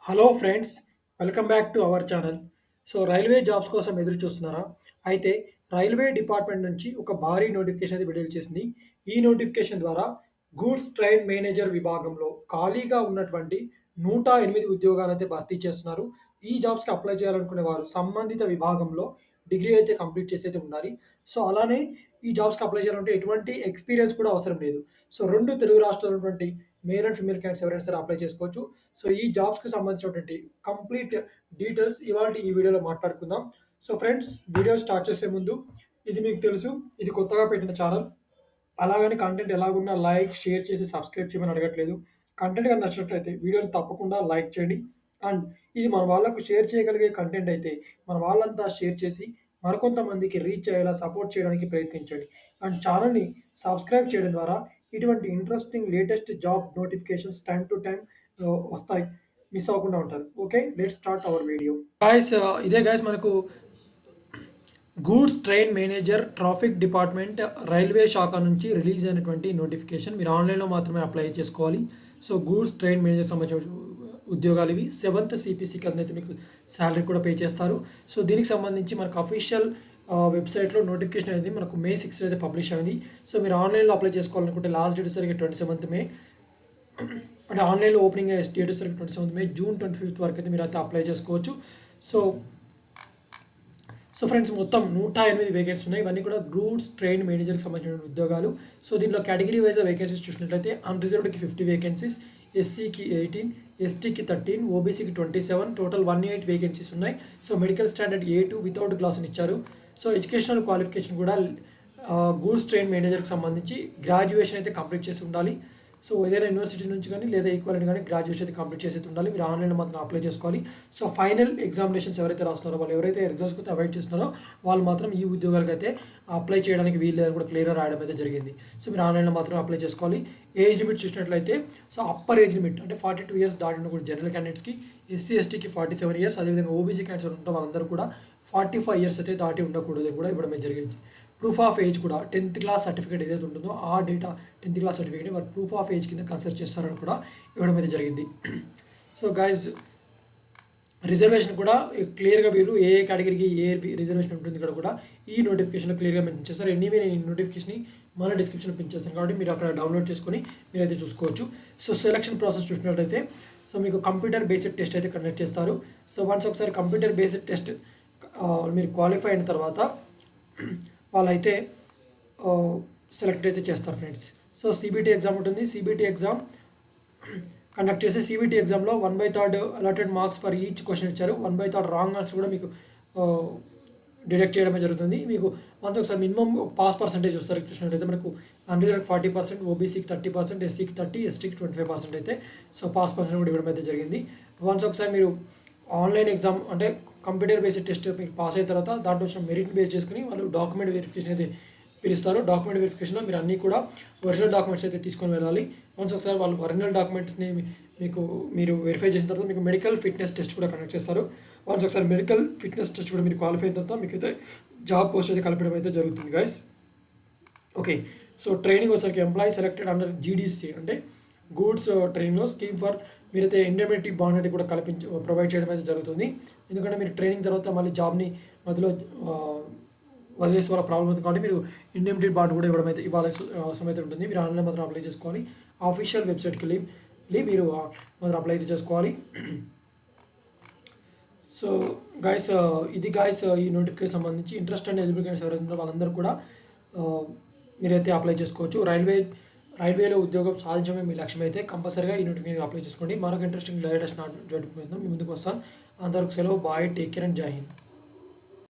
Hello friends, welcome back to our channel. So railway jobs కోసం ఎదురు చూస్తున్నారా? అయితే రైల్వే డిపార్ట్మెంట్ నుంచి ఒక భారీ నోటిఫికేషన్ అయితే విడుదల చేసింది. ఈ నోటిఫికేషన్ ద్వారా గూడ్స్ ట్రైన్ మేనేజర్ విభాగంలో ఖాళీగా ఉన్నటువంటి 108 ఉద్యోగాలైతే భర్తీ చేస్తున్నారు. ఈ జాబ్స్‌కి అప్లై చేయాలనుకునే వారు సంబంధిత విభాగంలో డిగ్రీ అయితే కంప్లీట్ చేసి అయితే ఉండాలి. సో అలానే ఈ జాబ్స్‌కి అప్లై చేయాలంటే ఎటువంటి ఎక్స్‌పీరియన్స్ కూడా అవసరం లేదు. సో 2 తెలుగు రాష్ట్రాల్లో ఉన్నటువంటి మేల్ అండ్ ఫీమేల్ క్యాండిడేట్స్ ఎవరైనా సరే అప్లై చేసుకోవచ్చు. సో ఈ జాబ్స్‌కి సంబంధించినటువంటి కంప్లీట్ డీటెయిల్స్ ఇవాల్టి ఈ వీడియోలో మాట్లాడుకుందాం. సో ఫ్రెండ్స్, వీడియో స్టార్ట్ చేసే ముందు ఇది మీకు తెలుసు, ఇది కొత్తగా పెట్టిన ఛానల్. అలాగని కంటెంట్ ఎలాగున్నా లైక్, షేర్ చేసి సబ్స్క్రైబ్ చేయమని అడగట్లేదు. కంటెంట్ గాని నచ్చినట్లయితే వీడియోని తప్పకుండా లైక్ చేయండి. అండ్ ఇది మన వాళ్ళకు షేర్ చేయగలిగే కంటెంట్ అయితే మన వాళ్ళంతా షేర్ చేసి మరికొంతమందికి రీచ్ అయ్యేలా సపోర్ట్ చేయడానికి ప్రయత్నించండి. అండ్ ఛానల్‌ని సబ్స్క్రైబ్ చేయడం ద్వారా ఇటువంటి interesting latest job notifications time to time వస్తాయి. మిస్ అవ్వకుండా ఉంటారు. Okay, let's start our video. Guys, ఇదే గైస్ మనకు goods train manager traffic department railway శాఖ నుంచి రిలీజ్ అయినటువంటి నోటిఫికేషన్. మీరు ఆన్లైన్‌లో మాత్రమే అప్లై చేసుకోవాలి. సో గూడ్స్ ట్రైన్ మేనేజర్ సంబంధించిన ఉద్యోగాలు ఇవి. 7th CPC కింద అయితే మీకు సాలరీ కూడా పే చేస్తారు. సో దీనికి సంబంధించి మనకు అఫీషియల్ వెబ్సైట్‌లో నోటిఫికేషన్ అనేది మనకు May 6 అయితే పబ్లిష్ అయింది. సో మీరు ఆన్లైన్‌లో అప్లై చేసుకోవాలనుకుంటే లాస్ట్ డేట్ వచ్చేసరికి 27th May. అంటే ఆన్లైన్‌లో ఓపెనింగ్ డేట్ వచ్చేసరికి 27th May. జూన్ 25th వరకు అయితే మీరు అయితే అప్లై చేసుకోవచ్చు. సో సో ఫ్రెండ్స్, మొత్తం 108 వేకెన్సీస్ ఉన్నాయి. ఇవన్నీ కూడా గూడ్స్ ట్రైన్ మేనేజర్‌కి సంబంధించిన ఉద్యోగాలు. సో దీనిలో కేటగిరీ వైస్‌గా వేకెన్సీస్ చూసినట్లయితే అన్‌రిజర్వ్డ్‌కి 50 వేకెన్సీస్, ఎస్సీకి 18, ఎస్టీకి 13, ఓబీసీకి 27, టోటల్ 108 వేకెన్సీస్ ఉన్నాయి. So medical standard A2 without glass అని ఇచ్చారు. సో ఎడ్యుకేషనల్ క్వాలిఫికేషన్ కూడా గూడ్స్ ట్రైన్ మేనేజర్‌కి సంబంధించి గ్రాడ్యుయేషన్ అయితే కంప్లీట్ చేసి ఉండాలి. సో ఏదైనా యూనివర్సిటీ నుంచి కానీ లేదా ఈక్వలెంట్ కానీ గ్రాడ్యుయేషన్ అయితే కంప్లీట్ చేసి ఉండాలి. మీరు ఆన్లైన్లో మాత్రం అప్లై చేసుకోవాలి. సో ఫైనల్ ఎగ్జామినేషన్స్ ఎవరైతే రాస్తున్నారో, వాళ్ళు ఎవరైతే రిజల్ట్స్కి అయితే అవాయిడ్ చేస్తున్నారో వాళ్ళు మాత్రం ఈ ఉద్యోగాలకు అయితే అప్లై చేయడానికి వీలు లేదని కూడా క్లియర్గా రాయడం అయితే జరిగింది. సో మీరు ఆన్లైన్లో మాత్రం అప్లై చేసుకోవాలి. ఏజ్ లిమిట్ చూసినట్లయితే సో అప్పర్ ఏజ్ లిమిట్ అంటే 42 ఇయర్స్ దాటిన కూడా జనరల్ క్యాండిడేట్స్కి, ఎస్సీ ఎస్టీకి 47 ఇయర్స్, అదేవిధంగా ఓబీసీ క్యాండిడేట్స్ ఉంటే వాళ్ళందరూ కూడా 45 ఇయర్స్ అయితే దాటి ఉండకూడదు కూడా ఇవ్వడమే జరిగింది. ప్రూఫ్ ఆఫ్ ఏజ్ కూడా 10th క్లాస్ సర్టిఫికేట్ ఏదైతే ఉంటుందో ఆ డేటా 10th క్లాస్ సర్టిఫికేట్ వారు ప్రూఫ్ ఆఫ్ ఏజ్ కింద కన్సిడర్ చేస్తారని కూడా ఇవ్వడం అయితే జరిగింది. సో గైజ్, రిజర్వేషన్ కూడా క్లియర్గా వీళ్ళు ఏ కేటగిరీకి ఏ రిజర్వేషన్ ఉంటుంది ఇక్కడ కూడా ఈ నోటిఫికేషన్లో క్లియర్గా మెన్షన్ చేస్తారు. ఎనీవే నేను ఈ నోటిఫికేషన్ని మన డిస్క్రిప్షన్లో పిన్ చేస్తాను కాబట్టి మీరు అక్కడ డౌన్లోడ్ చేసుకొని మీరైతే చూసుకోవచ్చు. సో సెలక్షన్ ప్రాసెస్ చూసినట్లయితే సో మీకు కంప్యూటర్ బేస్డ్ టెస్ట్ అయితే కండక్ట్ చేస్తారు. సో వన్స్ ఒకసారి కంప్యూటర్ బేస్డ్ టెస్ట్ మీరు క్వాలిఫై అయిన తర్వాత వాళ్ళైతే సెలెక్ట్ అయితే చేస్తారు ఫ్రెండ్స్. సో సిబిటీ ఎగ్జామ్ ఉంటుంది. సిబిటీ ఎగ్జామ్ కండక్ట్ చేసి సిబిటీ ఎగ్జామ్లో 1/3 allotted marks for each question ఇచ్చారు. 1/3 రాంగ్ ఆన్సర్ కూడా మీకు డిడక్ట్ చేయడమే జరుగుతుంది. మీకు వన్స్ ఒకసారి మినిమం పాస్ పర్సెంటేజ్ వస్తారు చూసినట్లయితే మనకు అన్రిజర్వ్డ్ 40%, ఓబీసీకి 30%, ఎస్సీకి 30, ఎస్టీకి 25% అయితే సో పాస్ పర్సెంట్ కూడా ఇవ్వడం అయితే జరిగింది. వన్స్ ఒకసారి మీరు ఆన్లైన్ ఎగ్జామ్ అంటే కంప్యూటర్ బేస్డ్ టెస్ట్ మీకు పాస్ అయిన తర్వాత దాంట్లో వచ్చిన మెరిట్ బేస్ చేసుకుని వాళ్ళు డాక్యుమెంట్ వెరిఫికేషన్ అయితే పిలుస్తారు. డాక్యుమెంట్ వెరిఫికేషన్లో మీరు అన్నీ కూడా ఒరిజినల్ డాక్యుమెంట్స్ అయితే తీసుకొని వెళ్ళాలి. వన్స్ ఒకసారి వాళ్ళు ఒరిజినల్ డాక్యుమెంట్స్ని మీరు వెరిఫై చేసిన తర్వాత మీకు మెడికల్ ఫిట్నెస్ టెస్ట్ కూడా కండక్ట్ చేస్తారు. వన్స్ ఒకసారి మెడికల్ ఫిట్నెస్ టెస్ట్ కూడా మీరు క్వాలిఫై అయిన తర్వాత మీకు అయితే జాబ్ పోస్ట్ అయితే కలపడం అయితే జరుగుతుంది గైస్. ఓకే, సో ట్రైనింగ్ వచ్చరికి ఎంప్లాయీ సెలెక్టెడ్ అండర్ జీడీసీ అంటే గూడ్స్ ట్రైనింగ్లో స్కీమ్ ఫర్ మీరైతే ఇండెమినిటీ బాండ్ అనేది కూడా ప్రొవైడ్ చేయడం అయితే జరుగుతుంది. ఎందుకంటే మీరు ట్రైనింగ్ తర్వాత మళ్ళీ జాబ్ని మధ్యలో వదిలేసే వాళ్ళ ప్రాబ్లం ఉంది కాబట్టి మీరు ఇండెమినిటీ బాండ్ కూడా ఇవ్వాల్సిన అవసరం అయితే ఉంటుంది. మీరు ఆన్లైన్ మాత్రం అప్లై చేసుకోవాలి. ఆఫీషియల్ వెబ్సైట్కి వెళ్ళి మీరు మాత్రం అప్లై అయితే చేసుకోవాలి. సో గైస్, ఇది గైస్ ఈ నోటిఫికేషన్ సంబంధించి ఇంట్రెస్ట్ అండ్ ఎలిజిబుల్ క్యాండిడేట్స్ ఎవరైతే వాళ్ళందరూ కూడా మీరైతే అప్లై చేసుకోవచ్చు. రైల్వేలో ఉద్యోగం సాధించడమే మీ లక్ష్యం అయితే కంపల్సరీగా ఈ నోటిఫికేషన్ అప్లై చేసుకోండి. మరొక ఇంట్రెస్టింగ్ లేటెస్ట్ నోటిఫికేషన్ మీ ముందుకు వస్తాను. అంతవరకు సెలవు. బాయ్, టేక్ కేర్ అండ్ జై హింద్.